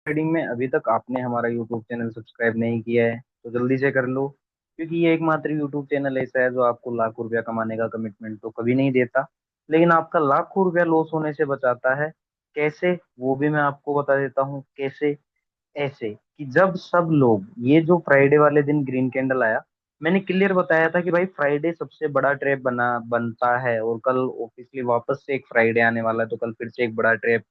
Trading में अभी तक आपने हमारा यूट्यूब चैनल सब्सक्राइब नहीं किया है तो जल्दी से कर लो, क्योंकि ये एकमात्र यूट्यूब चैनल ऐसा है जो आपको लाखों रुपया कमाने का कमिटमेंट तो कभी नहीं देता, लेकिन आपका लाखों रुपया लॉस होने से बचाता है। कैसे, वो भी मैं आपको बता देता हूँ कैसे। ऐसे कि जब सब लोग, ये जो फ्राइडे वाले दिन ग्रीन कैंडल आया, मैंने क्लियर बताया था कि भाई फ्राइडे सबसे बड़ा ट्रैप बनता है, और कल ऑफिशियली वापस से एक फ्राइडे आने वाला है, तो कल फिर से एक बड़ा ट्रैप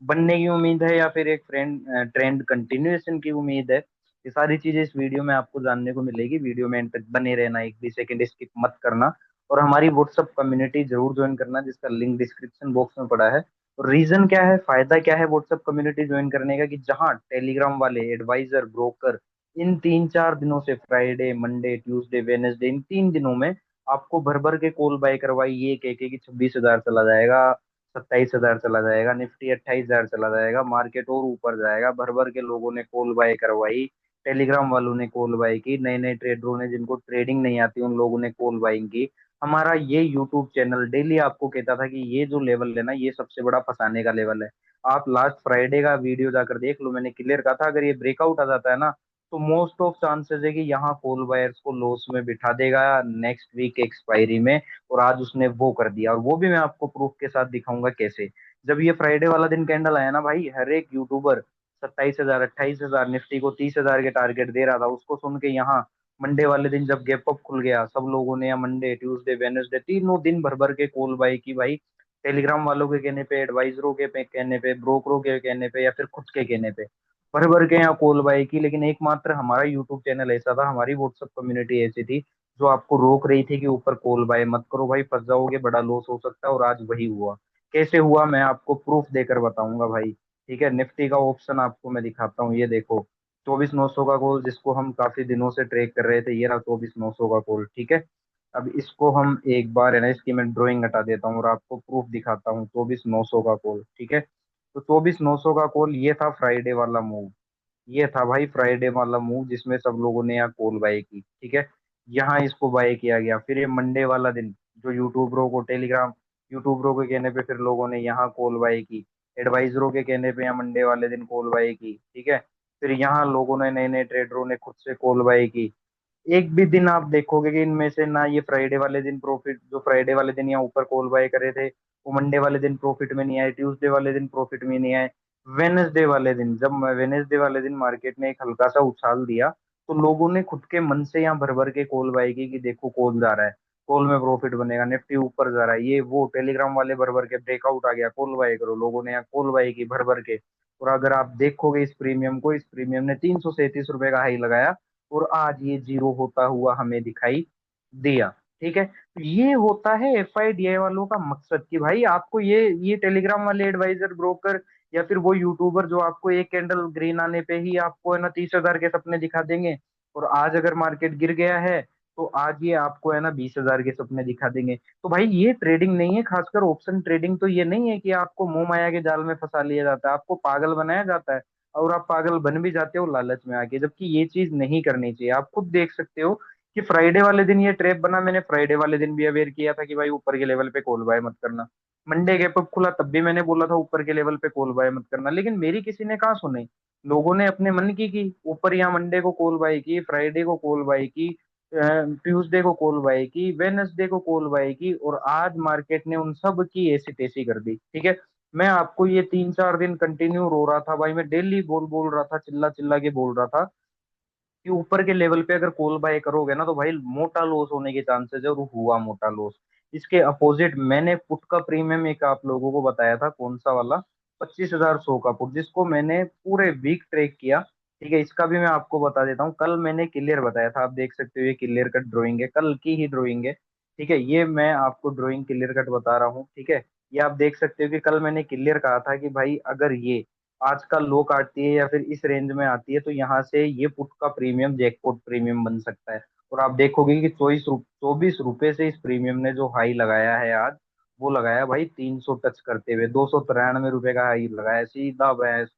बनने की उम्मीद है, या फिर एक ट्रेंड कंटिन्यूएशन की उम्मीद है। ये सारी चीजें इस वीडियो में आपको जानने को मिलेगी। वीडियो में एंड तक बने रहना, एक भी सेकंड स्किप मत करना। और हमारी व्हाट्सएप कम्युनिटी जरूर ज्वाइन करना, जिसका लिंक डिस्क्रिप्शन बॉक्स में पड़ा है। और रीजन क्या है, फायदा क्या है व्हाट्सएप कम्युनिटी ज्वाइन करने का, कि जहाँ टेलीग्राम वाले एडवाइजर ब्रोकर इन 3-4 दिनों से, फ्राइडे मंडे ट्यूसडे वेनेसडे, इन 3 दिनों में आपको भर भर के कॉल बाय करवाई, ये कह के कि 26,000 चला जाएगा, 27,000 चला जाएगा, निफ्टी 28,000 चला जाएगा, मार्केट और ऊपर जाएगा, भर भर के लोगों ने कॉल बाय करवाई। टेलीग्राम वालों ने कॉल बाय की, नए नए ट्रेडरों ने, जिनको ट्रेडिंग नहीं आती उन लोगों ने कॉल बाइंग की। हमारा ये यूट्यूब चैनल डेली आपको कहता था कि ये जो लेवल है ना, ये सबसे बड़ा फंसाने का लेवल है। आप लास्ट फ्राइडे का वीडियो जाकर देख लो, मैंने क्लियर कहा था अगर ये ब्रेकआउट आ जाता है ना, तो मोस्ट ऑफ चांसेस है कि यहाँ कॉल बायर्स को लॉस में बिठा देगा नेक्स्ट वीक एक्सपायरी में। और आज उसने वो कर दिया, और वो भी मैं आपको प्रूफ के साथ दिखाऊंगा कैसे। जब ये फ्राइडे वाला दिन कैंडल आया ना भाई, हर एक यूट्यूबर 27,000 28,000, निफ्टी को 30,000 के टारगेट दे रहा था, उसको सुन के यहाँ मंडे वाले दिन जब गैप अप खुल गया, सब लोगों ने, या मंडे ट्यूसडे वेनेसडे तीनों दिन भर भर के कॉल बाय की भाई। टेलीग्राम वालों के कहने पे, एडवाइजरों के कहने पे, ब्रोकरों के कहने पे, या फिर खुद के कहने पे भर भर के यहाँ कॉल बाय की। लेकिन एकमात्र हमारा यूट्यूब चैनल ऐसा था, हमारी व्हाट्सएप कम्युनिटी ऐसी थी जो आपको रोक रही थी कि ऊपर कॉल बाय मत करो भाई, फंस जाओगे, बड़ा लॉस हो सकता है। और आज वही हुआ। कैसे हुआ मैं आपको प्रूफ देकर बताऊंगा भाई। ठीक है, निफ्टी का ऑप्शन आपको मैं दिखाता हूँ, ये देखो। 24,900 का कॉल, जिसको हम काफी दिनों से ट्रेक कर रहे थे, ये रहा 24,900 का कॉल। ठीक है, अब इसको हम एक बार है ना, इसकी मैं ड्राइंग हटा देता हूँ और आपको प्रूफ दिखाता हूँ। 24,900 का कॉल, ठीक है। तो 24,900 का कॉल, ये था फ्राइडे वाला मूव। ये था भाई फ्राइडे वाला मूव, जिसमें सब लोगों ने यहाँ कॉल बाय की। ठीक है, यहाँ इसको बाय किया गया। फिर ये मंडे वाला दिन, जो यूट्यूबरों को, टेलीग्राम यूट्यूबरों के कहने पे फिर लोगों ने यहाँ कॉल बाय की, एडवाइजरों के कहने पे यहाँ मंडे वाले दिन कॉल बाय की। ठीक है, फिर यहाँ लोगों ने, नए नए ट्रेडरों ने खुद से कॉल बाय की। एक भी दिन आप देखोगे कि इनमें से ना ये फ्राइडे वाले दिन प्रॉफिट, जो फ्राइडे वाले दिन यहाँ ऊपर कॉल बाय करे थे, वो मंडे वाले दिन प्रॉफिट में नहीं आए, ट्यूसडे वाले दिन प्रॉफिट में नहीं आए। वेनेसडे वाले दिन, जब वेनेसडे वाले दिन मार्केट ने एक हल्का सा उछाल दिया, तो लोगों ने खुद के मन से यहाँ भर भर के कॉल बाय की कि देखो कॉल जा रहा है, कॉल में प्रॉफिट बनेगा, निफ्टी ऊपर जा रहा है, ये वो। टेलीग्राम वाले भर भर के, ब्रेकआउट आ गया कॉल बाय करो, लोगों ने यहाँ कॉल बाय की भर भर के। और अगर आप देखोगे इस प्रीमियम को, इस प्रीमियम ने 337 रुपए का हाई लगाया, और आज ये जीरो होता हुआ हमें दिखाई दिया। ठीक है, तो ये होता है एफआईडीआई वालों का मकसद, कि भाई आपको ये टेलीग्राम वाले एडवाइजर ब्रोकर, या फिर वो यूट्यूबर जो आपको एक कैंडल ग्रीन आने पे ही आपको है ना 30,000 के सपने दिखा देंगे, और आज अगर मार्केट गिर गया है तो आज ये आपको है ना 20,000 के सपने दिखा देंगे। तो भाई ये ट्रेडिंग नहीं है, खासकर ऑप्शन ट्रेडिंग तो ये नहीं है कि आपको मोह माया के जाल में फंसा लिया जाता है, आपको पागल बनाया जाता है, और आप पागल बन भी जाते हो लालच में आके, जबकि ये चीज नहीं करनी चाहिए। आप खुद देख सकते हो कि फ्राइडे वाले दिन ये ट्रैप बना, मैंने फ्राइडे वाले दिन भी अवेयर किया था कि भाई ऊपर के लेवल पे कॉल बाय मत करना। मंडे गैप अप खुला, तब भी मैंने बोला था ऊपर के लेवल पे कॉल बाय मत करना, लेकिन मेरी किसी ने कहाँ सुनी। लोगों ने अपने मन की ऊपर, यहाँ मंडे को कॉल बाय की, फ्राइडे को कॉल बाय की, ट्यूसडे को कॉल बाय की, वेडनेसडे को कॉल बाय की, और आज मार्केट ने उन सब की ऐसी तैसी कर दी। ठीक है, मैं आपको ये 3-4 दिन कंटिन्यू रो रहा था भाई, मैं डेली बोल बोल रहा था, चिल्ला चिल्ला के बोल रहा था कि ऊपर के लेवल पे अगर कॉल बाय करोगे ना, तो भाई मोटा लॉस होने के चांसेस है, और हुआ मोटा लॉस। इसके अपोजिट मैंने पुट का प्रीमियम एक आप लोगों को बताया था, कौन सा वाला, 25,100 का पुट, जिसको मैंने पूरे वीक ट्रेक किया। ठीक है, इसका भी मैं आपको बता देता हूँ, कल मैंने क्लियर बताया था, आप देख सकते हो ये क्लियर कट ड्रॉइंग है, कल की ही ड्रॉइंग है। ठीक है, ये मैं आपको ड्रॉइंग क्लियर कट बता रहा हूँ। ठीक है, ये आप देख सकते हो कि कल मैंने क्लियर कहा था कि भाई अगर ये आज का लो काटती है, या फिर इस रेंज में आती है, तो यहाँ से ये पुट का प्रीमियम जैकपॉट प्रीमियम बन सकता है। और आप देखोगे कि 24 रुपए से इस प्रीमियम ने जो हाई लगाया है आज, वो लगाया भाई 300 टच करते हुए, 293 रुपए का हाई लगाया सीधा भैंस।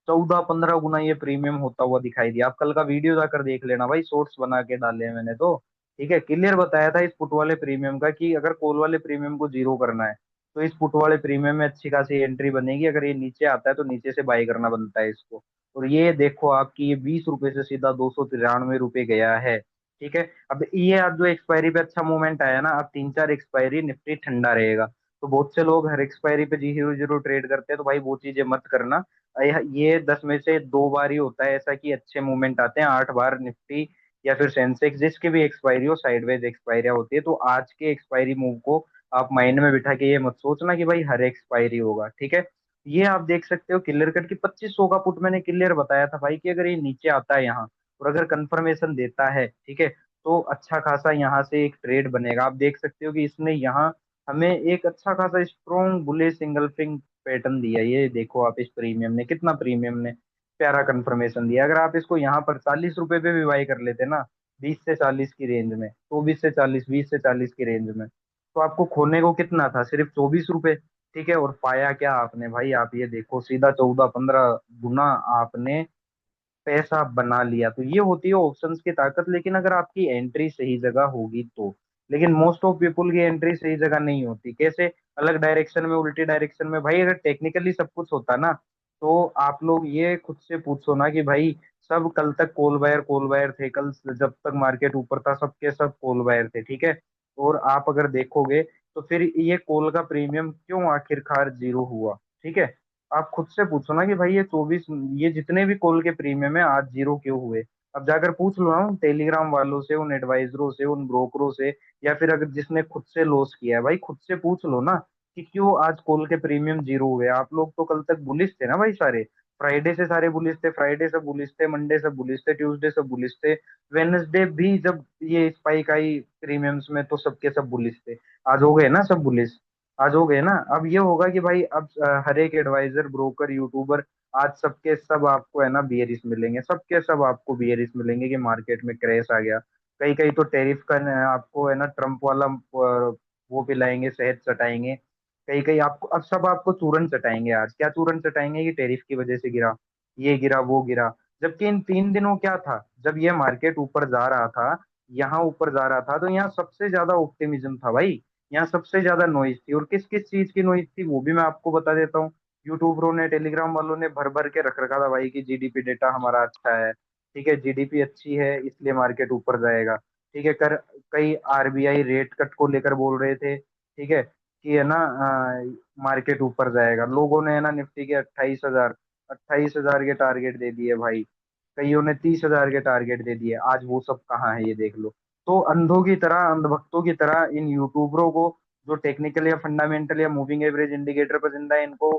14-15 गुना ये प्रीमियम होता हुआ दिखाई दिया। आप कल का वीडियो जाकर देख लेना भाई, शॉर्ट्स बना के डाले हैं मैंने तो। ठीक है, क्लियर बताया था इस पुट वाले प्रीमियम का, कि अगर कॉल वाले प्रीमियम को जीरो करना है, तो इस पुट वाले प्रीमियम में अच्छी खासी एंट्री बनेगी। अगर ये नीचे आता है तो नीचे से बाई करना बनता है इसको। और ये देखो आपकी ये 20 रुपए से सीधा 293 रुपये गया है। ठीक है। अब ये आज जो एक्सपायरी पे अच्छा मूवमेंट आया ना, अब 3 4 एक्सपायरी निफ्टी ठंडा रहेगा। तो बहुत से लोग हर एक्सपायरी पे G0 0 ट्रेड करते हैं, तो भाई वो चीजें मत करना। ये 10 में से 2 बार ही होता है ऐसा कि अच्छे मूवमेंट आते हैं। 8 बार निफ्टी या फिर सेंसेक्स जिसकी भी एक्सपायरी हो, साइडवेज एक्सपायरी होती है। तो आज के एक्सपायरी मूव को आप माइंड में बिठा के ये मत सोचना कि भाई हर एक्सपायरी होगा। ठीक है। ये आप देख सकते हो क्लियर कट की 2500 का पुट मैंने क्लियर बताया था भाई कि अगर ये नीचे आता है यहाँ और अगर कंफर्मेशन देता है, ठीक है, तो अच्छा खासा यहाँ से एक ट्रेड बनेगा। आप देख सकते हो कि इसने यहाँ हमें एक अच्छा खासा स्ट्रॉन्ग बुले सिंगल फिंग पैटर्न दिया। ये देखो आप, इस प्रीमियम ने कितना, प्रीमियम ने प्यारा कंफर्मेशन दिया। अगर आप इसको यहाँ पर 40 रुपए पे भी बाई कर लेते ना, 20 से 40 की रेंज में, 24 से 40, 20 से 40 की रेंज में, तो आपको खोने को कितना था, सिर्फ 24 रुपए। ठीक है। और पाया क्या आपने भाई, आप ये देखो सीधा 14 15 गुना आपने पैसा बना लिया। तो ये होती है ऑप्शंस की ताकत, लेकिन अगर आपकी एंट्री सही जगह होगी तो। लेकिन मोस्ट ऑफ पीपुल की एंट्री सही जगह नहीं होती। कैसे? अलग डायरेक्शन में, उल्टी डायरेक्शन में। भाई अगर टेक्निकली सब कुछ होता ना, तो आप लोग ये खुद से पूछो ना कि भाई सब कल तक कॉल बायर थे, कल जब तक मार्केट ऊपर था सबके सब कॉल बायर थे। ठीक है। और आप अगर देखोगे तो फिर ये कॉल का प्रीमियम क्यों आखिरकार जीरो हुआ? ठीक है। आप खुद से पूछो ना कि भाई ये जितने भी कॉल के प्रीमियम है आज जीरो क्यों हुए। अब जाकर पूछ लो ना उन टेलीग्राम वालों से, उन एडवाइजरों से, उन ब्रोकरों से, या फिर अगर जिसने खुद से लॉस किया है, भाई खुद से पूछ लो ना कि क्यों आज कॉल के प्रीमियम जीरो हुए। आप लोग तो कल तक बुलिश थे ना भाई सारे, फ्राइडे से सारे बुलिश थे, फ्राइडे सब बुलिश थे, मंडे सब बुलिश थे, ट्यूसडे सब बुलिश थे, वेनसडे भी जब ये स्पाइक आई प्रीमियम्स में तो सबके सब बुलिश थे। आज हो गए ना सब बुलिश, आज हो गए ना। अब ये होगा कि भाई अब हर एक एडवाइजर, ब्रोकर, यूट्यूबर, आज सबके सब आपको है ना बियरिश मिलेंगे, सबके सब आपको बियरिश मिलेंगे कि मार्केट में क्रैश आ गया। कई कई तो टैरिफ का आपको है ना ट्रम्प वाला वो पिलाएंगे, शहद चटाएंगे। कई कई आपको अब सब आपको चूरन चटाएंगे। आज क्या चूरन चटाएंगे कि टैरिफ की वजह से गिरा, ये गिरा, वो गिरा। जबकि इन 3 दिनों क्या था, जब ये मार्केट ऊपर जा रहा था, यहाँ ऊपर जा रहा था, तो यहाँ सबसे ज्यादा ऑप्टिमिज्म था भाई। यहाँ सबसे ज्यादा नॉइज थी। और किस किस चीज की नॉइज थी वो भी मैं आपको बता देता हूँ। यूट्यूबरों ने, टेलीग्राम वालों ने भर भर के रख रखा था भाई कि जीडीपी डेटा हमारा अच्छा है। ठीक है, जीडीपी अच्छी है इसलिए मार्केट ऊपर जाएगा। ठीक है। कई आरबीआई रेट कट को लेकर बोल रहे थे। ठीक है, कि है ना मार्केट ऊपर जाएगा। लोगों ने है ना निफ्टी के 28,000 के टारगेट दे दिए भाई। कईयों ने 30,000 के टारगेट दे दिए। आज वो सब कहाँ है ये देख लो। तो अंधों की तरह, अंधभक्तों की तरह इन यूट्यूबरों को, जो टेक्निकल या फंडामेंटल या मूविंग एवरेज इंडिकेटर पर जिंदा है, इनको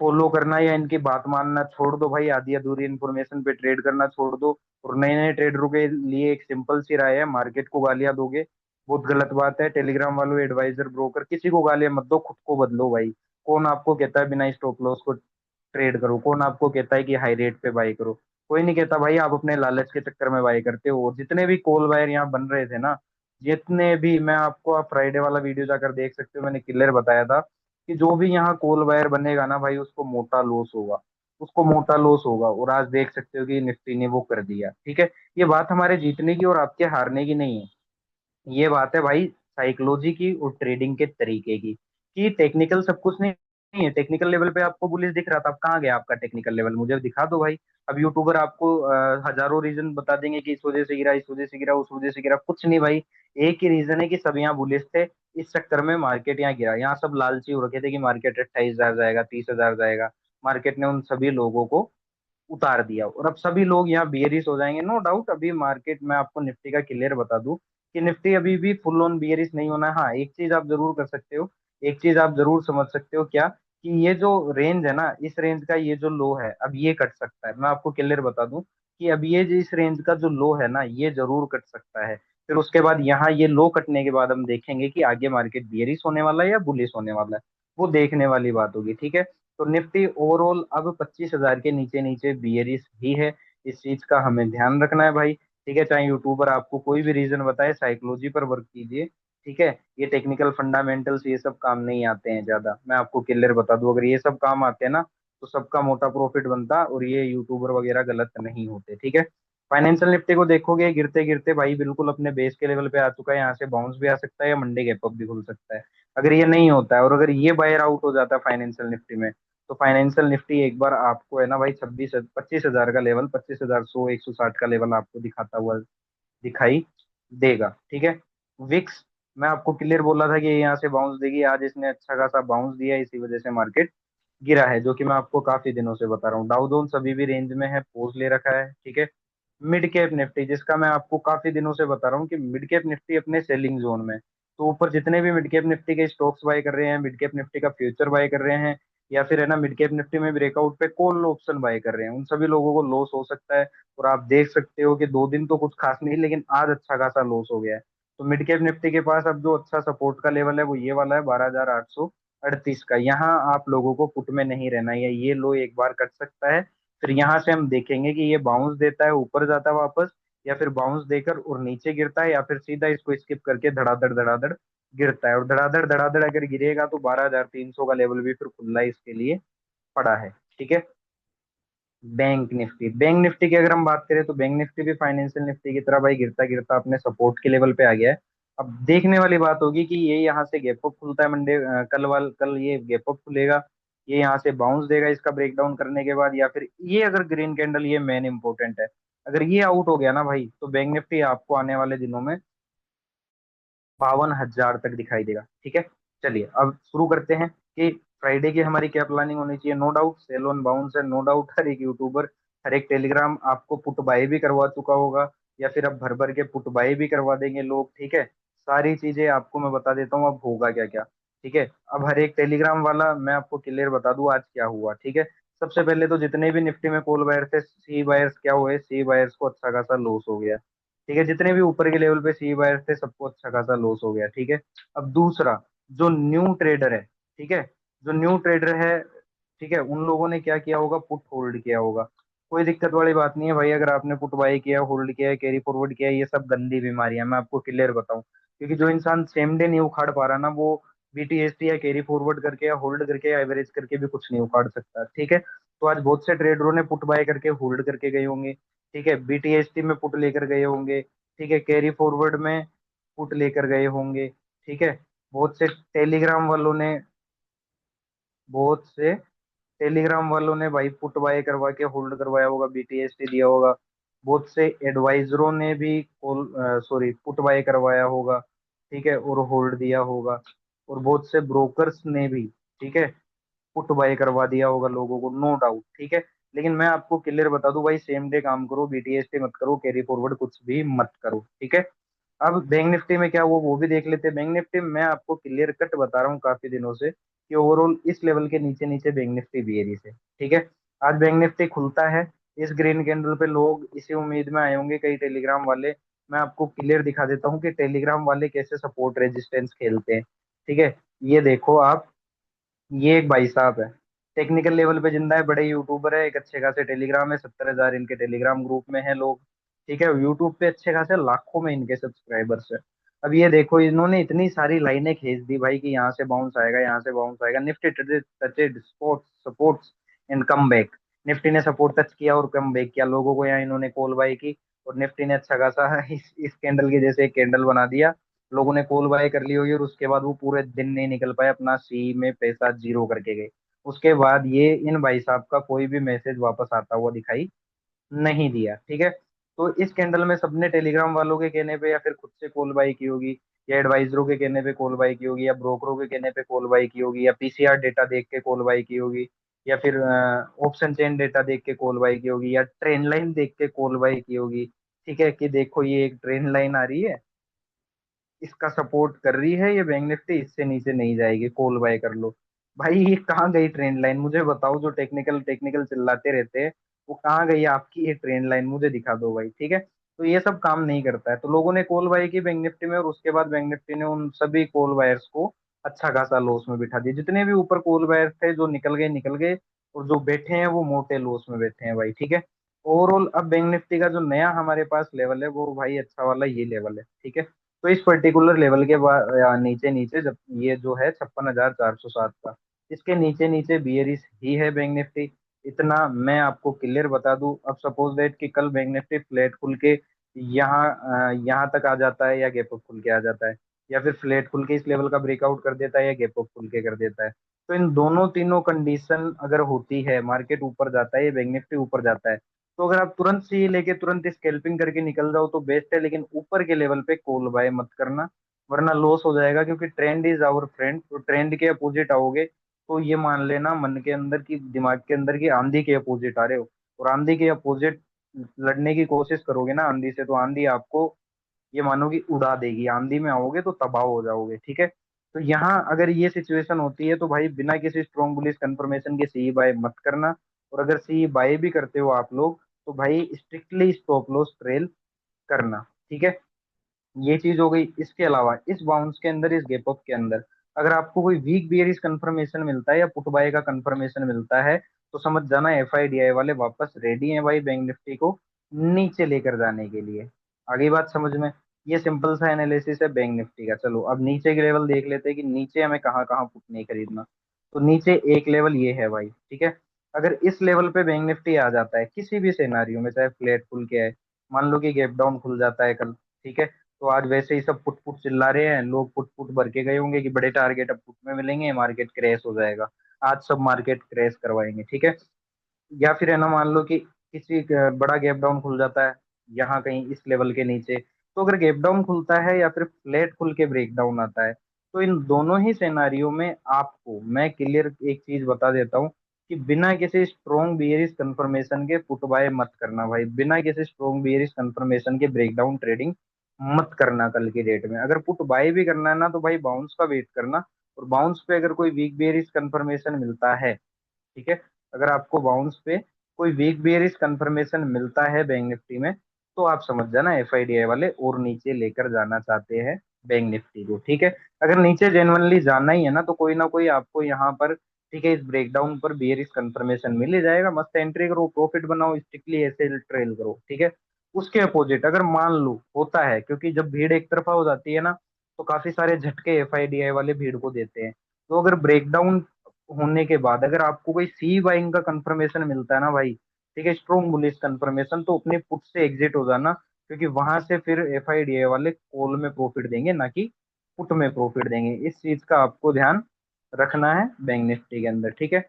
फॉलो करना या इनकी बात मानना छोड़ दो भाई। आधी अधूरी इन्फॉर्मेशन पे ट्रेड करना छोड़ दो। और नए नए ट्रेडरों के लिए एक सिंपल सी राय है, मार्केट को गालियां दोगे बहुत गलत बात है। टेलीग्राम वालों, एडवाइजर, ब्रोकर, किसी को गालियां मत दो, खुद को बदलो भाई। कौन आपको कहता है बिना स्टॉप लॉस को ट्रेड करो? कौन आपको कहता है कि हाई रेट पे बाई करो? कोई नहीं कहता भाई। आप अपने लालच के चक्कर में बाई करते हो। और जितने भी कॉल वायर यहाँ बन रहे थे ना, जितने भी, मैं आपको, आप फ्राइडे वाला वीडियो जाकर देख सकते हो, मैंने क्लियर बताया था कि जो भी यहाँ कोल वायर बनेगा ना भाई, उसको मोटा लॉस होगा, उसको मोटा लॉस होगा। और आज देख सकते हो कि निफ्टी ने वो कर दिया। ठीक है। ये बात हमारे जीतने की और आपके हारने की नहीं है, ये बात है भाई साइकोलॉजी की और ट्रेडिंग के तरीके की। कि टेक्निकल सब कुछ नहीं नहीं है। टेक्निकल लेवल पे आपको बुलिश दिख रहा था, अब कहाँ गया आपका टेक्निकल लेवल? मुझे दिखा दो भाई। अब यूट्यूबर आपको हजारों रीजन बता देंगे कि इस वजह से गिरा, इस वजह से गिरा, उस वजह से गिरा। कुछ नहीं भाई, एक ही रीजन है कि सब यहाँ बुलिश थे, इस चक्कर में मार्केट यहाँ गिरा। यहाँ सब लालची हो रखे थे कि मार्केट 28,000 जाएगा, 30,000 जाएगा। मार्केट ने उन सभी लोगों को उतार दिया और अब सभी लोग यहाँ बियरिश हो जाएंगे। नो डाउट अभी मार्केट में आपको निफ्टी का क्लियर बता दूं कि निफ्टी अभी भी फुल ऑन बियरिश नहीं होना है। हाँ, एक चीज आप जरूर कर सकते हो, एक चीज आप जरूर समझ सकते हो, क्या? कि ये जो रेंज है ना, इस रेंज का ये जो लो है, अब ये कट सकता है। मैं आपको क्लियर बता दूं कि अब ये जो इस रेंज का जो लो है ना, ये जरूर कट सकता है। फिर उसके बाद यहाँ ये लो कटने के बाद हम देखेंगे कि आगे मार्केट बियरिश होने वाला है या बुलिश होने वाला है। वो देखने वाली बात होगी। ठीक है। तो निफ्टी ओवरऑल अब 25,000 के नीचे नीचे बियरिश ही है। इस चीज का हमें ध्यान रखना है भाई। ठीक है। चाहे यूट्यूबर आपको कोई भी रीजन बताए, साइकोलॉजी पर वर्क कीजिए। ठीक है। ये टेक्निकल फंडामेंटल्स ये सब काम नहीं आते हैं ज्यादा। मैं आपको क्लियर बता दूं, अगर ये सब काम आते हैं ना, तो सबका मोटा प्रॉफिट बनता और ये यूट्यूबर वगैरह गलत नहीं होते। ठीक है। फाइनेंशियल निफ्टी को देखोगे गिरते गिरते भाई बिल्कुल अपने बेस के लेवल पे आ चुका है। यहाँ से बाउंस भी आ सकता है या मंडे गैप अप भी खुल सकता है। अगर ये नहीं होता है और अगर ये बायर आउट हो जाता है फाइनेंशियल निफ्टी में, तो फाइनेंशियल निफ्टी एक बार आपको है ना भाई 25,000 का लेवल, 25,100 160 का लेवल आपको दिखाता हुआ दिखाई देगा। ठीक है। विक्स, मैं आपको क्लियर बोला था कि ये यहाँ से बाउंस देगी, आज इसने अच्छा खासा बाउंस दिया, इसी वजह से मार्केट गिरा है, जो कि मैं आपको काफी दिनों से बता रहा हूँ। डाउ जोन्स अभी भी रेंज में है, पोज ले रखा है। ठीक है। मिड कैप निफ्टी, जिसका मैं आपको काफी दिनों से बता रहा हूँ कि मिड कैप निफ्टी अपने सेलिंग जोन में, तो ऊपर जितने भी मिड कैप निफ्टी के स्टॉक्स बाय कर रहे हैं, मिड कैप निफ्टी का फ्यूचर बाय कर रहे हैं, या फिर है ना मिड कैप निफ्टी में ब्रेकआउट पे कॉल ऑप्शन बाय कर रहे हैं, उन सभी लोगों को लॉस हो सकता है। और आप देख सकते हो कि 2 दिन तो कुछ खास नहीं, लेकिन आज अच्छा खासा लॉस हो गया है। तो मिड कैप निफ्टी के पास अब जो अच्छा सपोर्ट का लेवल है वो ये वाला है, 12,838 का। यहाँ आप लोगों को पुट में नहीं रहना है, ये लो एक बार कट सकता है, फिर यहाँ से हम देखेंगे कि ये बाउंस देता है, ऊपर जाता है वापस, या फिर बाउंस देकर और नीचे गिरता है, या फिर सीधा इसको स्किप करके धड़ाधड़ धड़ाधड़ गिरता है। और धड़ाधड़ धड़ाधड़ अगर गिरेगा तो 12,300 का लेवल भी फिर खुला इसके लिए पड़ा है। ठीक है। बैंक निफ्टी की अगर हम बात करें तो बैंक निफ्टी भी फाइनेंशियल निफ्टी की तरह भाई गिरता गिरता अपने सपोर्ट के लेवल पे आ गया है। अब देखने वाली बात होगी कि ये यहाँ से गैप अप खुलता है मंडे, कल ये गैप अप खुलेगा, ये यहाँ से बाउंस देगा इसका ब्रेकडाउन करने के बाद, या फिर ये अगर ग्रीन कैंडल, ये मेन इंपॉर्टेंट है, अगर ये आउट हो गया ना भाई, तो बैंक निफ्टी आपको आने वाले दिनों में 52,000 तक दिखाई देगा। ठीक है। चलिए अब शुरू करते हैं कि फ्राइडे की हमारी क्या प्लानिंग होनी चाहिए। No doubt sale on bounce है, नो डाउट हर एक यूट्यूबर, हर एक टेलीग्राम आपको पुट बाय भी करवा चुका होगा, या फिर अब भर भर के पुट बाय भी करवा देंगे लोग। ठीक है। सारी चीजें आपको मैं बता देता हूँ अब होगा क्या क्या। ठीक है। अब हर एक टेलीग्राम वाला मैं आपको क्लियर बता दूं आज क्या हुआ। ठीक है। सबसे पहले तो जितने भी निफ्टी में कॉल बायर थे, सी बायर्स क्या हुए, सी बायर्स को अच्छा खासा लॉस हो गया। ठीक है। जितने भी ऊपर के लेवल पे सी बायर्स थे सबको अच्छा खासा लॉस हो गया। ठीक है। अब दूसरा, जो न्यू ट्रेडर है, ठीक है, जो न्यू ट्रेडर है, ठीक है, उन लोगों ने क्या किया होगा, पुट होल्ड किया होगा। कोई दिक्कत वाली बात नहीं है भाई, अगर आपने पुट बाई किया, होल्ड किया है, कैरी फॉरवर्ड किया है, ये सब गंदी बीमारियां मैं आपको क्लियर बताऊं। क्योंकि जो इंसान सेम डे नहीं उखाड़ पा रहा ना, वो बीटीएसटी या कैरी फॉरवर्ड करके या होल्ड करके या एवरेज करके भी कुछ नहीं उखाड़ सकता। ठीक है। तो आज बहुत से ट्रेडरों ने पुट बाय करके होल्ड करके गए होंगे। ठीक है। बीटीएसटी में पुट लेकर गए होंगे। ठीक है। कैरी फॉरवर्ड में पुट लेकर गए होंगे। ठीक है। बहुत से टेलीग्राम वालों ने बहुत से टेलीग्राम वालों ने भाई पुट बाय करवा के होल्ड करवाया होगा, बीटीएसटी दिया होगा। बहुत से एडवाइजरों ने भी कॉल सॉरी पुट बाय करवाया होगा। ठीक है। और होल्ड दिया होगा। और बहुत से ब्रोकर्स ने भी, ठीक है, पुट बाय करवा दिया होगा लोगों को, नो डाउट। ठीक है। लेकिन मैं आपको क्लियर बता दूं भाई, सेम डे काम करो, बीटीएसटी मत करो, कैरी फॉरवर्ड कुछ भी मत करो। ठीक है। अब बैंक निफ्टी में क्या हुआ वो भी देख लेते हैं। बैंक निफ्टी में मैं आपको क्लियर कट बता रहा हूँ काफी दिनों से कि ओवरऑल इस लेवल के नीचे नीचे बैंक निफ्टी बियरी से। ठीक है। आज बैंक निफ्टी खुलता है इस ग्रीन कैंडल पे, लोग इसी उम्मीद में आए होंगे कई टेलीग्राम वाले। मैं आपको क्लियर दिखा देता हूँ कि टेलीग्राम वाले कैसे सपोर्ट रेजिस्टेंस खेलते हैं। ठीक है। ये देखो आप, ये एक भाई साहब है, टेक्निकल लेवल पे जिंदा है, बड़े यूट्यूबर है, एक अच्छे खासे टेलीग्राम है, 70,000 इनके टेलीग्राम ग्रुप में है लोग। ठीक है। यूट्यूब पे अच्छे खासे लाखों में इनके सब्सक्राइबर्स है। अब ये देखो, इन्होंने इतनी सारी लाइनें खींच दी भाई कि यहाँ से बाउंस आएगा, यहाँ से बाउंस आएगा, Nifty touched supports and come back. Nifty ने सपोर्ट टच किया और कम बैक किया, लोगों को यहाँ इन्होंने कॉल बाय की, और निफ्टी ने अच्छा खासा इस कैंडल के जैसे एक कैंडल बना दिया, लोगों ने कॉल बाय कर ली होगी, और उसके बाद वो पूरे दिन नहीं निकल पाए, अपना सी में पैसा जीरो करके गए। उसके बाद ये इन भाई साहब का कोई भी मैसेज वापस आता हुआ दिखाई नहीं दिया। ठीक है। तो इस कैंडल में सबने टेलीग्राम वालों के कहने पे या फिर खुद से कॉल बाई की होगी, या एडवाइजरों के कहने पे कॉल बाई की होगी, या ब्रोकरों के कहने पे कॉल बाई की होगी, या पीसीआर डेटा देख के कॉल बाई की होगी, या फिर ऑप्शन चेन डेटा देख के कॉल बाई की होगी, या ट्रेन लाइन देख के कॉल बाई की होगी। ठीक है। कि देखो ये एक ट्रेन लाइन आ रही है, इसका सपोर्ट कर रही है ये बैंक निफ्टी, इससे नीचे नहीं जाएगी, कॉल बाय कर लो। भाई ये कहाँ गई ट्रेंड लाइन, मुझे बताओ, जो टेक्निकल टेक्निकल चिल्लाते रहते हैं, वो कहाँ गई आपकी ये ट्रेंड लाइन, मुझे दिखा दो भाई। ठीक है। तो ये सब काम नहीं करता है, तो लोगों ने कॉल बाय की बैंक निफ्टी में, और उसके बाद बैंक निफ्टी ने उन सभी कॉल बायर्स को अच्छा खासा लॉस में बिठा दिया। जितने भी ऊपर कॉल बायर्स थे जो निकल गए निकल गए, और जो बैठे हैं वो मोटे लॉस में बैठे हैं भाई। ठीक है। ओवरऑल अब बैंक निफ्टी का जो नया हमारे पास लेवल है वो भाई अच्छा वाला ये लेवल है। ठीक है। तो इस पर्टिकुलर लेवल के बाद या नीचे नीचे, जब ये जो है 56,407 का, इसके नीचे नीचे बियरिश ही है बैंक निफ्टी। इतना मैं आपको क्लियर बता दूं। अब सपोज दैट कि कल बैंक निफ्टी फ्लैट खुल के यहाँ तक आ जाता है, या गैप अप खुल के आ जाता है, या फिर फ्लैट खुल के इस लेवल का ब्रेकआउट कर देता है, या गैप अप खुल के कर देता है, तो इन दोनों तीनों कंडीशन अगर होती है, मार्केट ऊपर जाता है, ये बैंक निफ्टी ऊपर जाता है, तो अगर आप तुरंत से ये लेके तुरंत स्कैल्पिंग करके निकल जाओ तो बेस्ट है, लेकिन ऊपर के लेवल पे कॉल बाय मत करना, वरना लॉस हो जाएगा। क्योंकि ट्रेंड इज आवर फ्रेंड, तो ट्रेंड के अपोजिट आओगे तो ये मान लेना मन के अंदर की, दिमाग के अंदर की आंधी के अपोजिट आ रहे हो, और आंधी के अपोजिट लड़ने की कोशिश करोगे ना आंधी से, तो आंधी आपको ये मानो कि उड़ा देगी, आंधी में आओगे तो तबाह हो जाओगे, ठीक है। तो यहाँ अगर ये सिचुएशन होती है तो भाई बिना किसी स्ट्रॉन्ग बुलिश कंफर्मेशन के सी बाय मत करना, और अगर सी बाय भी करते हो आप लोग तो भाई स्ट्रिक्टली स्टॉप लॉस ट्रेल करना, ठीक है। ये चीज हो गई। इसके अलावा इस बाउंस के अंदर, इस गैप अप के अंदर, अगर आपको कोई वीक बियरिश कंफर्मेशन मिलता है या पुट बाय का कंफर्मेशन मिलता है, तो समझ जाना एफआईडीआई वाले वापस रेडी हैं भाई बैंक निफ्टी को नीचे लेकर जाने के लिए। आगे बात समझ में। ये सिंपल सा एनालिसिस है बैंक निफ्टी का। चलो अब नीचे के लेवल देख लेते हैं कि नीचे हमें कहाँ कहाँ पुट नहीं खरीदना। तो नीचे एक लेवल ये है भाई, ठीक है। अगर इस लेवल पे बैंक निफ्टी आ जाता है किसी भी सिनेरियो में, चाहे फ्लैट खुल के आए, मान लो कि गैप डाउन खुल जाता है कल, ठीक है, तो आज वैसे ही सब पुट पुट चिल्ला रहे हैं, लोग पुट पुट भर के गए होंगे कि बड़े टारगेट अब पुट में मिलेंगे, मार्केट क्रैश हो जाएगा। आज सब मार्केट क्रैश करवाएंगे, ठीक है। या फिर है ना, मान लो कि किसी बड़ा गैप डाउन खुल जाता है यहाँ कहीं इस लेवल के नीचे, तो अगर गैप डाउन खुलता है या फिर फ्लैट खुल के ब्रेक डाउन आता है, तो इन दोनों ही सिनेरियो में आपको मैं क्लियर एक चीज बता देता हूँ कि बिना किसी स्ट्रॉन्ग बियरिश कंफर्मेशन के पुट बाय मत करना भाई, बिना किसी स्ट्रॉन्ग बियरिश कंफर्मेशन के ब्रेक डाउन ट्रेडिंग मत करना कल की डेट में। अगर पुट बाय भी करना है ना तो भाई बाउंस का वेट करना, और बाउंस पे अगर कोई वीक बियरिश कंफर्मेशन मिलता है, ठीक है, अगर आपको बाउंस पे कोई वीक बेयरिश कंफर्मेशन मिलता है बैंक निफ्टी में, तो आप समझ जाना एफआईडीआई वाले और नीचे लेकर जाना चाहते हैं बैंक निफ्टी को, ठीक है। अगर नीचे जेनुअनली जाना ही है ना तो कोई ना कोई आपको यहाँ पर, ठीक है, इस ब्रेकडाउन पर बेयरिश कंफर्मेशन मिल ही जाएगा, मस्त एंट्री करो, प्रॉफिट बनाओ, स्ट्रिक्टली ऐसे ट्रेल करो, ठीक है। उसके अपोजिट अगर मान लो होता है, क्योंकि जब भीड़ एक तरफा हो जाती है ना तो काफी सारे झटके एफआईडीआई वाले भीड़ को देते हैं। तो अगर ब्रेकडाउन होने के बाद अगर आपको कोई सी बाइंग का कंफर्मेशन मिलता है ना भाई, ठीक है, स्ट्रॉन्ग बुलिश कंफर्मेशन, तो अपने पुट से एग्जिट हो जाना, क्योंकि वहां से फिर एफआईडीए वाले कॉल में प्रॉफिट देंगे ना कि पुट में प्रॉफिट देंगे। इस चीज का आपको ध्यान रखना है बैंक निफ्टी के अंदर, ठीक है।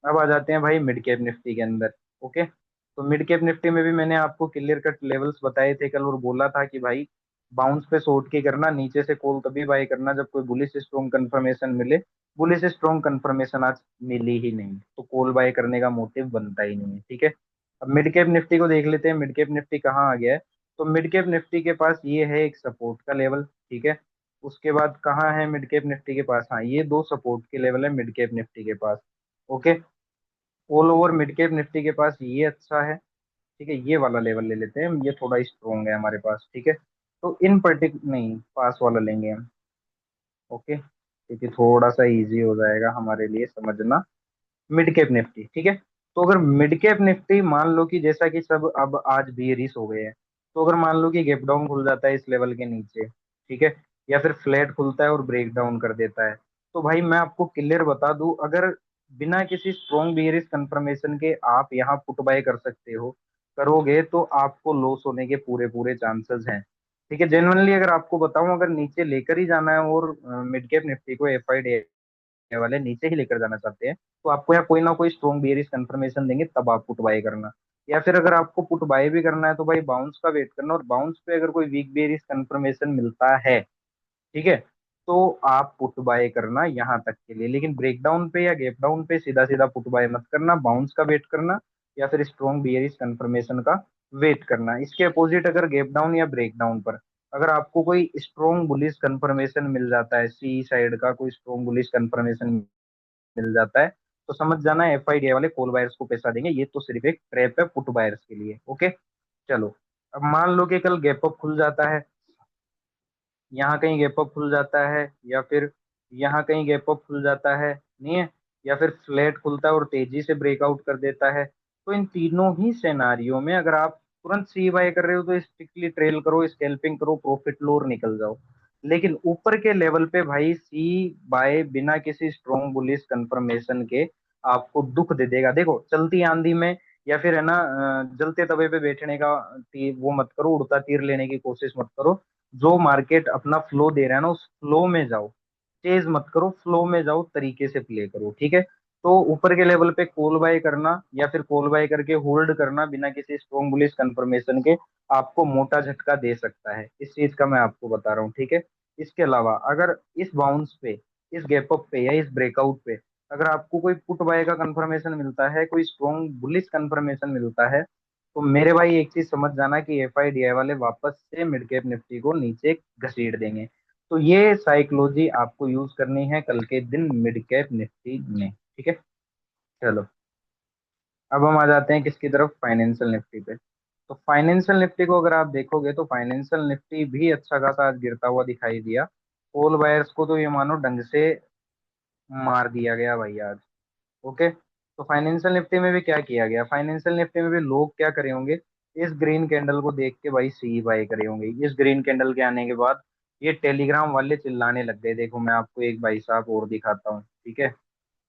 अब आ जाते हैं भाई मिड कैप निफ्टी के अंदर। ओके, तो मिड कैप निफ्टी में भी मैंने आपको क्लियर कट लेवल्स बताए थे कल, और बोला था कि भाई बाउंस पे शॉर्ट की करना, नीचे से कॉल तभी बाय करना जब कोई बुलिश स्ट्रॉन्ग कंफर्मेशन मिले। बुलिश स्ट्रॉन्ग कंफर्मेशन आज मिली ही नहीं, तो कॉल बाय करने का मोटिव बनता ही नहीं है, ठीक है। अब मिड कैप निफ्टी को देख लेते हैं, मिड कैप निफ्टी कहाँ आ गया है। तो मिड कैप निफ्टी के पास ये है एक सपोर्ट का लेवल, ठीक है। उसके बाद कहाँ है मिड कैप निफ्टी के पास, हाँ ये दो सपोर्ट के लेवल है मिड कैप निफ्टी के पास। Okay, all over mid cap Nifty के पास ये अच्छा है, ठीक है। ये वाला लेवल ले लेते हैं हम, ये थोड़ा स्ट्रॉन्ग है हमारे पास, ठीक है। तो इन पर्टिक नहीं, पास वाला लेंगे हम। ओके, क्योंकि थोड़ा सा इजी हो जाएगा हमारे लिए समझना। मिड कैप निफ्टी, ठीक है। तो अगर मिड कैप निफ्टी मान लो कि जैसा कि सब अब आज बेयरिश हो गए हैं, तो अगर मान लो कि गैप डाउन खुल जाता है इस लेवल के नीचे, ठीक है, या फिर फ्लैट खुलता है और ब्रेक डाउन कर देता है, तो भाई मैं आपको क्लियर बता दूं, अगर बिना किसी स्ट्रॉन्ग बेयरिश कंफर्मेशन के आप यहाँ पुट बाय कर सकते हो, करोगे तो आपको लॉस होने के पूरे पूरे चांसेस हैं, ठीक है। जेनुअनली अगर आपको बताऊं, अगर नीचे लेकर ही जाना है और मिड कैप निफ्टी को एफआईडी वाले नीचे ही लेकर जाना चाहते हैं, तो आपको यहाँ कोई ना कोई स्ट्रॉन्ग बेयरिश कंफर्मेशन देंगे तब आप पुट बाय करना। या फिर अगर आपको पुट बाय भी करना है तो भाई बाउंस का वेट करना, और बाउंस पे अगर कोई वीक बेयरिश कंफर्मेशन मिलता है, ठीक है, तो आप पुट बाय करना यहाँ तक के लिए। लेकिन ब्रेकडाउन पे या गैप डाउन पे सीधा सीधा पुट बाय मत करना, बाउंस का वेट करना या फिर स्ट्रॉन्ग बियरिश कंफर्मेशन का वेट करना। इसके अपोजिट अगर गैप डाउन या ब्रेक डाउन पर अगर आपको कोई स्ट्रॉन्ग बुलिश कंफर्मेशन मिल जाता है, सी साइड का कोई स्ट्रॉन्ग बुलिश कंफर्मेशन मिल जाता है, तो समझ जाना एफआईडीआई वाले कॉल बायर्स को पैसा देंगे, ये तो सिर्फ एक ट्रैप है पुट बायर्स के लिए। ओके, चलो अब मान लो कि कल गैप अप खुल जाता है, यहाँ कहीं गैप अप खुल जाता है, या फिर यहाँ कहीं गैप अप खुल जाता है, नहीं है, या फिर फ्लैट खुलता है और तेजी से ब्रेकआउट कर देता है, तो इन तीनों ही सिनेरियो में अगर आप तुरंत सी बाय कर रहे हो तो स्ट्रिक्टली ट्रेल करो, स्कैल्पिंग करो, प्रॉफिट लो और निकल जाओ। लेकिन ऊपर के लेवल पे भाई सी बाय बिना किसी स्ट्रॉन्ग बुलिश कंफर्मेशन के आपको दुख दे देगा। देखो चलती आंधी में या फिर है ना जलते तवे पे बैठने का तीर वो मत करो, उड़ता तीर लेने की कोशिश मत करो। जो मार्केट अपना फ्लो दे रहा है ना उस फ्लो में जाओ, चेज मत करो, फ्लो में जाओ, तरीके से प्ले करो, ठीक है। तो ऊपर के लेवल पे कॉल बाय करना या फिर कॉल बाय करके होल्ड करना बिना किसी स्ट्रॉन्ग बुलिश कंफर्मेशन के आपको मोटा झटका दे सकता है, इस चीज का मैं आपको बता रहा हूँ, ठीक है। इसके अलावा अगर इस बाउंस पे, इस गैप अप पे या इस ब्रेकआउट पे अगर आपको कोई पुट बाय का कंफर्मेशन मिलता है, कोई स्ट्रॉन्ग बुलिश कंफर्मेशन मिलता है, तो मेरे भाई एक चीज समझ जाना कि एफ आई डी आई वाले वापस से मिड कैप निफ्टी को नीचे घसीट देंगे। तो ये साइकोलॉजी आपको यूज करनी है कल के दिन मिड कैप निफ्टी में, ठीक है। चलो, अब हम आ जाते हैं किसकी तरफ, फाइनेंशियल निफ्टी पे। तो फाइनेंशियल निफ्टी को अगर आप देखोगे तो फाइनेंशियल निफ्टी भी अच्छा खासा आज गिरता हुआ दिखाई दिया। कॉल बायर्स को तो ये मानो ढंग से मार दिया गया भाई आज। ओके, तो फाइनेंशियल निफ्टी में भी क्या किया गया, फाइनेंशियल निफ्टी में भी लोग क्या करे होंगे, इस ग्रीन कैंडल को देख के भाई सी बाय करे होंगे। इस ग्रीन कैंडल के आने के बाद ये टेलीग्राम वाले चिल्लाने लग गए। देखो मैं आपको एक भाई साहब और दिखाता हूँ, ठीक है।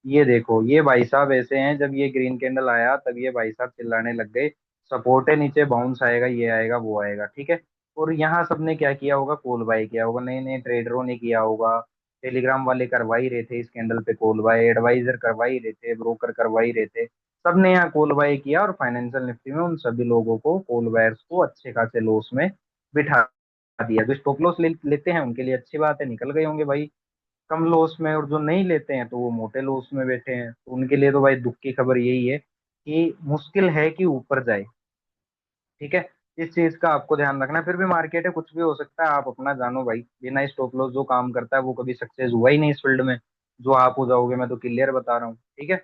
ये देखो, ये भाई साहब ऐसे हैं, जब ये ग्रीन कैंडल आया तब ये भाई साहब चिल्लाने लग गए, सपोर्ट है नीचे, बाउंस आएगा, ये आएगा, वो आएगा, ठीक है। और यहाँ सबने क्या किया होगा, कॉल बाय किया होगा, नए नए ट्रेडरों ने किया होगा, टेलीग्राम वाले करवा ही रहे थे इस कैंडल पे कॉल बाय, एडवाइजर करवा ही रहे थे, ब्रोकर करवा ही रहे थे, सबने यहाँ कॉल बाय किया और फाइनेंशियल निफ्टी में उन सभी लोगों को, कॉल बायर्स को अच्छे खासे लॉस में बिठा दिया। जो स्टॉप लॉस लेते हैं उनके लिए अच्छी बात है, निकल गए होंगे भाई कम लॉस में, और जो नहीं लेते हैं तो वो मोटे लॉस में बैठे हैं, तो उनके लिए तो भाई दुख की खबर यही है कि मुश्किल है कि ऊपर जाए, ठीक है। इस चीज का आपको ध्यान रखना है। फिर भी मार्केट है, कुछ भी हो सकता है, आप अपना जानो भाई, बिना स्टॉप लॉस जो काम करता है वो कभी सक्सेस हुआ ही नहीं इस फील्ड में, जो आप हो जाओगे, मैं तो क्लियर बता रहा हूँ, ठीक है।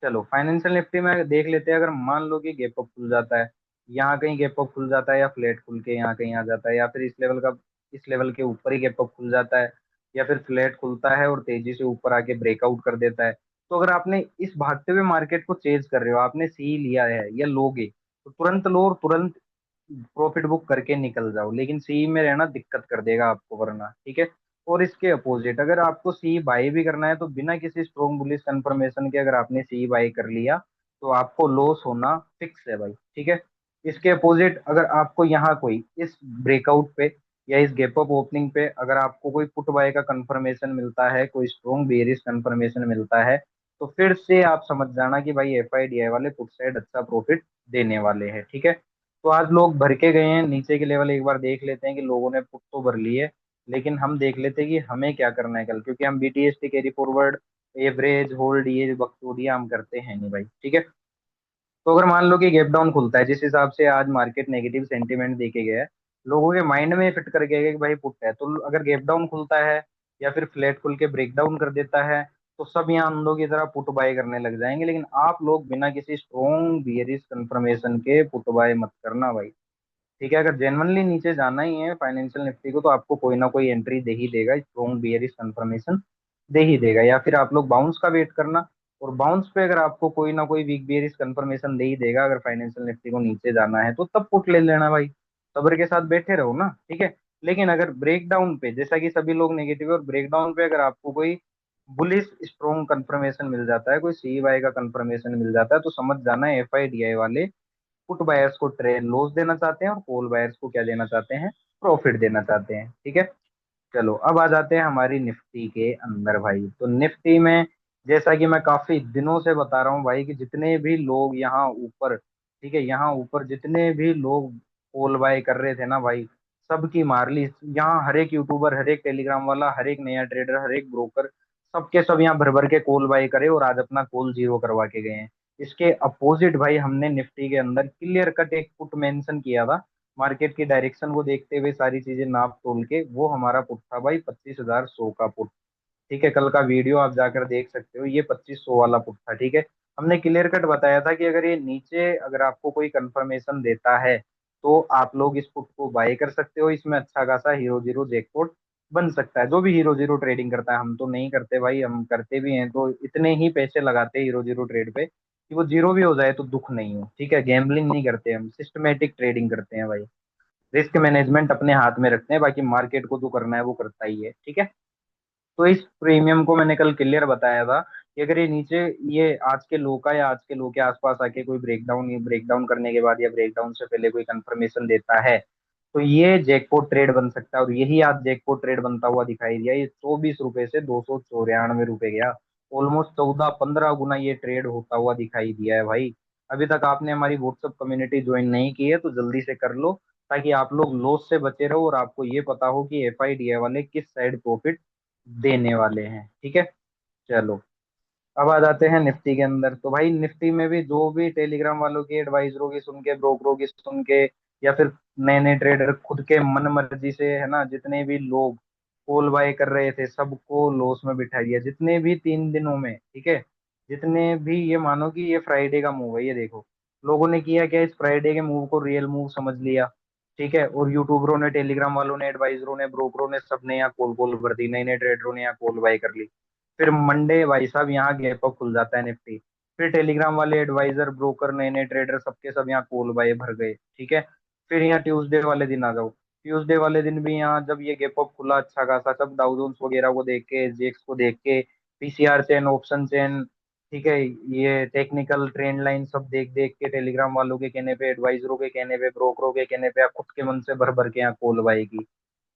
चलो, फाइनेंशियल निफ्टी में देख लेते हैं। अगर मान लो कि गैप अप खुल जाता है, यहाँ कहीं गैप अप खुल जाता है, या फ्लैट खुल के यहाँ कहीं आ जाता है, या फिर इस लेवल का, इस लेवल के ऊपर ही गैप अप खुल जाता है, या फिर फ्लैट खुलता है और तेजी से ऊपर आके ब्रेकआउट कर देता है, तो अगर आपने इस भागते हुए मार्केट को चेज कर रहे हो, आपने सी लिया है या लोगे, तो तुरंत लो और तुरंत प्रॉफिट बुक करके निकल जाओ। लेकिन सी में रहना दिक्कत कर देगा आपको वरना, ठीक है। और इसके अपोजिट अगर आपको सी बाई भी करना है तो बिना किसी स्ट्रॉन्ग बुलिश कंफर्मेशन के अगर आपने सी बाई कर लिया तो आपको लॉस होना फिक्स है भाई, ठीक है। इसके अपोजिट अगर आपको यहाँ कोई इस ब्रेकआउट पे या इस गैप अप ओपनिंग पे अगर आपको कोई पुट बाय का कंफर्मेशन मिलता है, कोई स्ट्रॉन्ग बेयरिश कंफर्मेशन मिलता है, तो फिर से आप समझ जाना कि भाई एफ आई डी आई वाले पुट साइड अच्छा प्रॉफिट देने वाले हैं, ठीक है। तो आज लोग भर के गए हैं, नीचे के लेवल एक बार देख लेते हैं कि लोगों ने पुट तो भर लिए, लेकिन हम देख लेते हैं कि हमें क्या करना है कल, क्योंकि हम BTST carry forward, average, hold, ये बकचोदियां हम करते हैं नहीं भाई, ठीक है। तो अगर मान लो कि गैप डाउन खुलता है, जिस हिसाब से आज मार्केट नेगेटिव सेंटीमेंट देके गया है, लोगों के माइंड में फिट कर गया कि भाई पुट है, तो अगर गैप डाउन खुलता है या फिर फ्लैट खुल के ब्रेक डाउन कर देता है, तो सब यहाँ अंधों की तरह पुट बाय करने लग जाएंगे। लेकिन आप लोग बिना किसी स्ट्रॉन्ग बियरिश कंफर्मेशन के पुट बाय मत करना भाई, ठीक है। अगर जेनवनली नीचे जाना ही है फाइनेंशियल निफ्टी को, तो आपको कोई ना कोई एंट्री दे ही देगा, स्ट्रॉन्ग बियरिश कंफर्मेशन दे ही देगा, या फिर आप लोग बाउंस का वेट करना। और बाउंस पे अगर आपको कोई ना कोई वीक बियरिश कंफर्मेशन दे ही देगा, अगर फाइनेंशियल निफ्टी को नीचे जाना है तो तब पुट ले लेना भाई, सब्र के साथ बैठे रहो ना, ठीक है। लेकिन अगर ब्रेक डाउन पे, जैसा कि सभी लोग नेगेटिव है, और ब्रेक डाउन पे अगर आपको कोई बुलिश स्ट्रॉन्ग कंफर्मेशन मिल जाता है, कोई सी वाई का कंफर्मेशन मिल जाता है, तो समझ जाना है एफ आई डी आई वाले पुट बायर्स को ट्रेड लॉस देना चाहते हैं और कॉल बायर्स को क्या देना चाहते हैं, प्रॉफिट देना चाहते हैं, ठीक है। चलो, अब आ जाते हैं हमारी निफ्टी के अंदर भाई। तो निफ्टी में जैसा कि मैं काफी दिनों से बता रहा हूँ भाई कि जितने भी लोग यहाँ ऊपर, ठीक है, यहाँ ऊपर जितने भी लोग कॉल बाय कर रहे थे ना भाई, सबकी मार ली। यहाँ हर एक यूट्यूबर, हर एक टेलीग्राम वाला, हर एक नया ट्रेडर, हर एक ब्रोकर, सबके सब यहाँ भर भर के कॉल बाय करे और आज अपना कॉल जीरो करवा के गए हैं। इसके अपोजिट भाई हमने निफ्टी के अंदर क्लियर कट एक पुट मेंशन किया था, मार्केट की डायरेक्शन को देखते हुए सारी चीजें नाप तोल के, वो हमारा पुट था भाई 25,100 का पुट, ठीक है। कल का वीडियो आप जाकर देख सकते हो, ये 2500 वाला पुट था, ठीक है। हमने क्लियर कट बताया था कि अगर ये नीचे अगर आपको कोई कंफर्मेशन देता है तो आप लोग इस पुट को बाय कर सकते हो, इसमें अच्छा खासा हीरो जीरो जैकपॉट बन सकता है। जो भी हीरो जीरो ट्रेडिंग करता है, हम तो नहीं करते भाई, हम करते भी हैं तो इतने ही पैसे लगाते हैं हीरो जीरो ट्रेड पे कि वो जीरो भी हो जाए तो दुख नहीं हो, ठीक है। गैम्बलिंग नहीं करते हम, सिस्टमेटिक ट्रेडिंग करते हैं भाई, रिस्क मैनेजमेंट अपने हाथ में रखते हैं, बाकी मार्केट को जो करना है वो करता ही है, ठीक है। तो इस प्रीमियम को मैंने कल क्लियर बताया था कि अगर ये नीचे, ये आज के लो का या आज के लो के आसपास आके कोई ब्रेकडाउन, ब्रेकडाउन करने के बाद या ब्रेकडाउन से पहले कोई कंफर्मेशन देता है, तो ये जैकपॉट ट्रेड बन सकता है, और यही आज जैकपॉट ट्रेड बनता हुआ दिखाई दिया। ये 24 रुपए से 294 रुपए गया। ऑलमोस्ट 14-15 गुना ये ट्रेड होता हुआ दिखाई दिया है भाई। अभी तक आपने हमारी व्हाट्सएप कम्युनिटी ज्वाइन नहीं की है तो जल्दी से कर लो, ताकि आप लोग लॉस से बचे रहो और आपको ये पता हो कि एफआईडीआई वाले किस साइड प्रॉफिट देने वाले हैं। ठीक है, चलो अब आ जाते हैं निफ्टी के अंदर। तो भाई निफ्टी में भी जो भी टेलीग्राम वालों की एडवाइजरों की सुन के, ब्रोकरों की सुन के, या फिर नए नए ट्रेडर खुद के मन मर्जी से, है ना, जितने भी लोग कॉल बाय कर रहे थे सबको लॉस में बिठा दिया, जितने भी 3 दिनों में। ठीक है, जितने भी, ये मानो कि ये फ्राइडे का मूव है, ये देखो लोगों ने किया क्या, इस फ्राइडे के मूव को रियल मूव समझ लिया। ठीक है, और यूट्यूबरों ने, टेलीग्राम वालों ने, एडवाइजरों ने, ब्रोकरों ने, सबने यहाँ कॉल कॉल कर दी, नए नए ट्रेडरों ने यहाँ कॉल बाय कर ली। फिर मंडे भाई साहब यहाँ गैप अप खुल जाता है निफ्टी। फिर टेलीग्राम वाले एडवाइजर, ब्रोकर, नए नए ट्रेडर सबके सब यहाँ कॉल बाय भर गए। ठीक है, फिर यहाँ ट्यूसडे वाले दिन आ जाओ। ट्यूसडे वाले दिन भी यहाँ जब ये गैप अप खुला अच्छा खासा, सब डाउ जोन्स वगैरह को देख के, जेक्स को देख के, पीसीआर चेन, ऑप्शन चेन, ठीक है, ये टेक्निकल ट्रेंड लाइन सब देख देख के, टेलीग्राम वालों के कहने पे, एडवाइजरों के कहने पे, ब्रोकरों के कहने पे, खुद के मन से भर भर के यहाँ कॉल बाय की।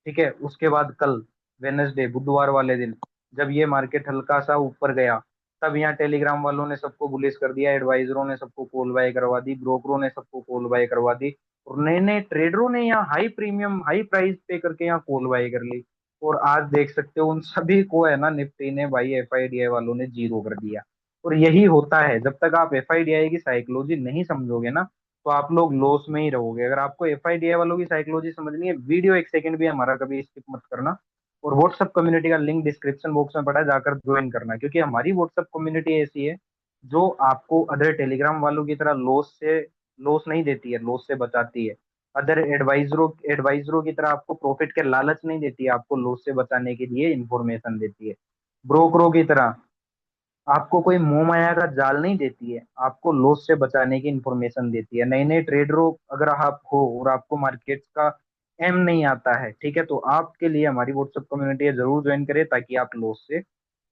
ठीक है, उसके बाद कल वेनसडे, बुधवार वाले दिन, जब ये मार्केट हल्का सा ऊपर गया, तब यहाँ टेलीग्राम वालों ने सबको बुलिश कर दिया, एडवाइजरों ने सबको कॉल बाय करवा दी, ब्रोकरों ने सबको कॉल बाय करवा दी, और नए नए ट्रेडरों ने यहाँ हाई प्रीमियम, हाई प्राइस पे करके यहाँ कॉल बाय कर ली। और आज देख सकते हो उन सभी को, है ना, निफ्टी ने भाई, एफआईडीआई वालों ने जीरो कर दिया। और यही होता है, जब तक आप एफआईडीआई की साइकोलॉजी नहीं समझोगे ना, तो आप लोग लॉस में ही रहोगे। अगर आपको एफआईडीआई वालों की साइकोलॉजी समझनी है, वीडियो एक सेकंड भी हमारा कभी स्किप मत करना। और व्हाट्सएप कम्युनिटी का लिंक डिस्क्रिप्शन बॉक्स में पड़ा है, जाकर ज्वाइन करना, क्योंकि हमारी व्हाट्सएप कम्युनिटी ऐसी है जो आपको अदर टेलीग्राम वालों की तरह लॉस नहीं देती है, लॉस से बचाती है। अदर एडवाइजरों की तरह आपको प्रॉफिट के लालच नहीं देती है, आपको लॉस से बचाने के लिए इंफॉर्मेशन देती है। ब्रोकरों की तरह आपको कोई मोह माया का जाल नहीं देती है, आपको लॉस से बचाने की इंफॉर्मेशन देती है। नए नए ट्रेडरों अगर आप हो और आपको मार्केट का एम नहीं आता है, ठीक है, तो आपके लिए हमारी व्हाट्सएप कम्युनिटी है, जरूर ज्वाइन करें ताकि आप लॉस से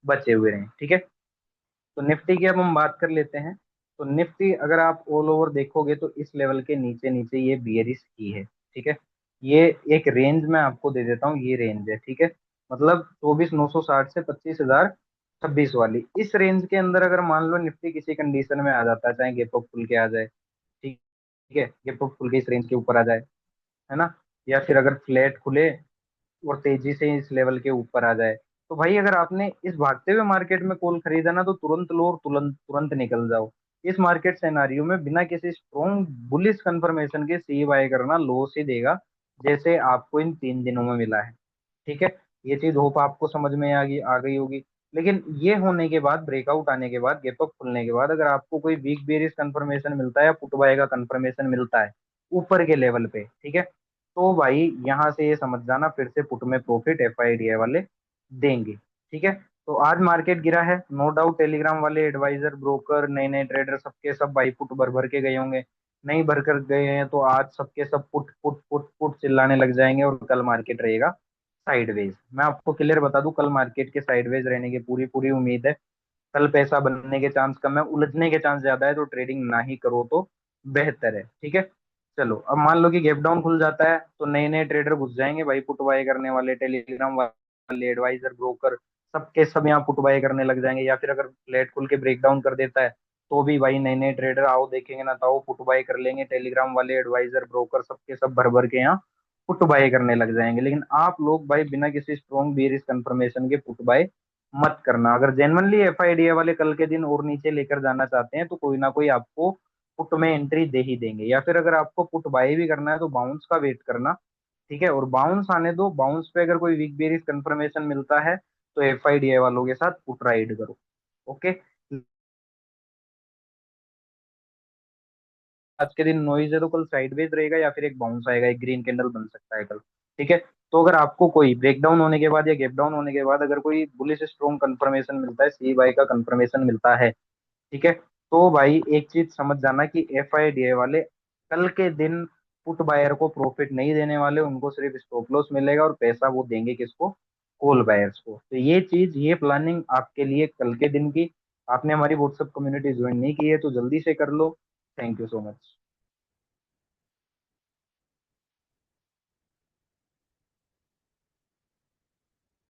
बचे हुए रहें। ठीक है, तो निफ्टी की अब हम बात कर लेते हैं। तो निफ्टी अगर आप ऑल ओवर देखोगे तो इस लेवल के नीचे नीचे ये बियरिश की है। ठीक है, ये एक रेंज में आपको दे देता हूँ, ये रेंज है। ठीक है, मतलब 24,960 से 25,026 वाली इस रेंज के अंदर अगर मान लो निफ्टी किसी कंडीशन में आ जाता है, चाहे गैप अप खुल के आ जाए, ठीक ठीक है, गैप अप खुल के इस रेंज के ऊपर आ जाए, है ना, या फिर अगर फ्लैट खुले और तेजी से इस लेवल के ऊपर आ जाए, तो भाई अगर आपने इस भागते हुए मार्केट में कॉल खरीदा ना, तो तुरंत लो और तुरंत तुरंत निकल जाओ। इस मार्केट सिनेरियो में बिना किसी स्ट्रॉन्ग बुलिश कंफर्मेशन के सी बाय करना लॉस ही देगा, जैसे आपको इन 3 दिनों में मिला है। ठीक है, ये चीज होप आपको समझ में आ गई होगी। लेकिन ये होने के बाद, ब्रेकआउट आने के बाद, गैप अप खुलने के बाद, अगर आपको कोई वीक बेरिश कंफर्मेशन मिलता है या पुट बाय का कंफर्मेशन मिलता है ऊपर के लेवल पे, ठीक है, तो भाई यहाँ से ये समझ जाना फिर से पुट में प्रॉफिट एफआईडीआई वाले देंगे। ठीक है, तो आज मार्केट गिरा है, नो डाउट टेलीग्राम वाले एडवाइजर, ब्रोकर, नए नए ट्रेडर सबके सब भाई पुट भर भर के गए होंगे। नहीं भर कर गए हैं तो आज सबके सब पुट पुट पुट पुट चिल्लाने लग जाएंगे, और कल मार्केट रहेगा साइडवेज। मैं आपको क्लियर बता दूं, कल मार्केट के साइडवेज रहने की पूरी पूरी उम्मीद है। कल पैसा बनने के चांस कम है, उलझने के चांस ज्यादा है, तो ट्रेडिंग ना ही करो तो बेहतर है। ठीक है, चलो अब मान लो कि गैप डाउन खुल जाता है, तो नए नए ट्रेडर घुस जाएंगे भाई, पुट बाय करने वाले, टेलीग्राम वाले, एडवाइजर, ब्रोकर, सबके सब यहाँ पुट बाय करने लग जाएंगे। या फिर अगर फ्लैट खुल के ब्रेक डाउन कर देता है, तो भी भाई नए नए ट्रेडर आओ देखेंगे ना, तो पुट बाय कर लेंगे, टेलीग्राम वाले, एडवाइजर, ब्रोकर सबके सब भर भर के यहाँ पुट बाय करने लग जाएंगे। लेकिन आप लोग भाई बिना किसी स्ट्रॉन्ग बेरिश कंफर्मेशन के पुट बाय मत करना। अगर जेनवनली एफआईडीए वाले कल के दिन और नीचे लेकर जाना चाहते हैं, तो कोई ना कोई आपको पुट में एंट्री दे ही देंगे। या फिर अगर आपको पुट बाय भी करना है तो बाउंस का वेट करना। ठीक है, और बाउंस आने दो, बाउंस पे अगर कोई वीक बेरिश कंफर्मेशन मिलता है तो एफआईडीए वालों के साथ पुट राइड करो। ओके, आज के दिन नॉइज है तो कल साइडवेज रहेगा, या फिर एक बाउंस आएगा, एक ग्रीन कैंडल बन सकता है कल। ठीक है, तो अगर आपको कोई ब्रेकडाउन होने के बाद या गैप डाउन होने के बाद अगर कोई बुलिश स्ट्रॉन्ग कंफर्मेशन मिलता है, सी बाय का कंफर्मेशन मिलता है, ठीक है, तो भाई एक चीज समझ जाना कि एफआईडीए वाले कल के दिन पुट बायर को प्रॉफिट नहीं देने वाले, उनको सिर्फ स्टॉप लॉस मिलेगा, और पैसा वो देंगे किसको, कॉल बायर्स को। तो ये चीज, ये प्लानिंग आपके लिए कल के दिन की। आपने हमारी व्हाट्सएप कम्युनिटी ज्वाइन नहीं की है तो जल्दी से कर लो। Thank you so much.